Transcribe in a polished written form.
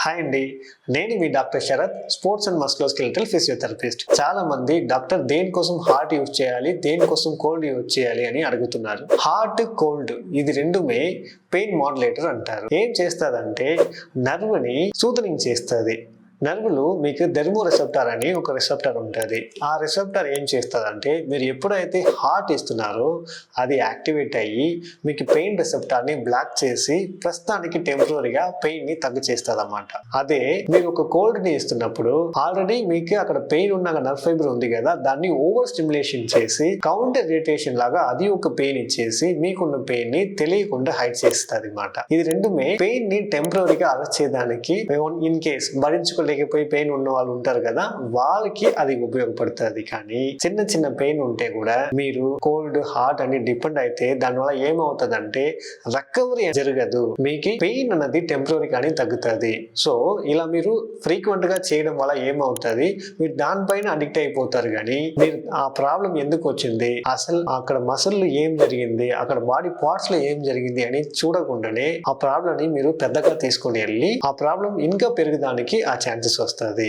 Hi అండి, నేను మీ doctor Sharath, sports and musculoskeletal physiotherapist. చాలా మంది డాక్టర్ దేనికోసం హార్ట్ యూజ్ చేయాలి, దేనికోసం కోల్డ్ యూజ్ చేయాలి అని అడుగుతున్నారు. హార్ట్, కోల్డ్ ఇది రెండుమే పెయిన్ మాడ్యులేటర్ అంటారు. ఏం చేస్తుందంటే నర్వ్ని సూదనింగ్ చేస్తుంది. నర్వులు మీకు థెర్మో రిసెప్టార్ అని ఒక రిసెప్టార్ ఉంటుంది. ఆ రిసెప్టార్ ఏం చేస్తుందంటే మీరు ఎప్పుడైతే హార్ట్ ఇస్తున్నారో అది యాక్టివేట్ అయ్యి మీకు పెయిన్ రిసెప్టార్ని బ్లాక్ చేసి ప్రస్తుతానికి టెంపరీగా పెయిన్ని తగ్గు చేస్తుంది అన్నమాట. అదే మీరు ఒక కోల్డ్ని ఇస్తున్నప్పుడు ఆల్రెడీ మీకు అక్కడ పెయిన్ ఉన్న నర్వ్ ఫైబర్ ఉంది కదా, దాన్ని ఓవర్ స్టిమ్యులేషన్ చేసి కౌంటర్ ఇరిటేషన్ లాగా అది ఒక పెయిన్ ఇచ్చేసి మీకున్న పెయిన్ ని తెలియకుండా హైడ్ చేస్తుంది అన్నమాట. ఇది రెండుమే పెయిన్ ని టెంపరీగా అరెస్ట్ చేయడానికి ఇన్ కేస్ లేకపోయి పెయిన్ ఉన్న వాళ్ళు ఉంటారు కదా, వాళ్ళకి అది ఉపయోగపడుతుంది. కానీ చిన్న చిన్న పెయిన్ ఉంటే కూడా మీరు కోల్డ్ హార్ట్ అని డిపెండ్ అయితే దానివల్ల ఏమవుతుందంటే రికవరీ జరగదు, మీకు పెయిన్ అన్నది టెంపరీ కానీ తగ్గుతుంది. సో ఇలా మీరు ఫ్రీక్వెంట్ గా చేయడం వల్ల ఏమవుతుంది, మీరు దానిపైన అడిక్ట్ అయిపోతారు. కానీ మీరు ఆ ప్రాబ్లం ఎందుకు వచ్చింది, అసలు అక్కడ మసిల్ ఏం జరిగింది, అక్కడ బాడీ పార్ట్స్ లో ఏం జరిగింది అని చూడకుండానే ఆ ప్రాబ్లం ని మీరు పెద్దగా తీసుకుని వెళ్ళి ఆ ప్రాబ్లం ఇంకా పెరగడానికి ఆ ఛాన్సెస్ వస్తుంది.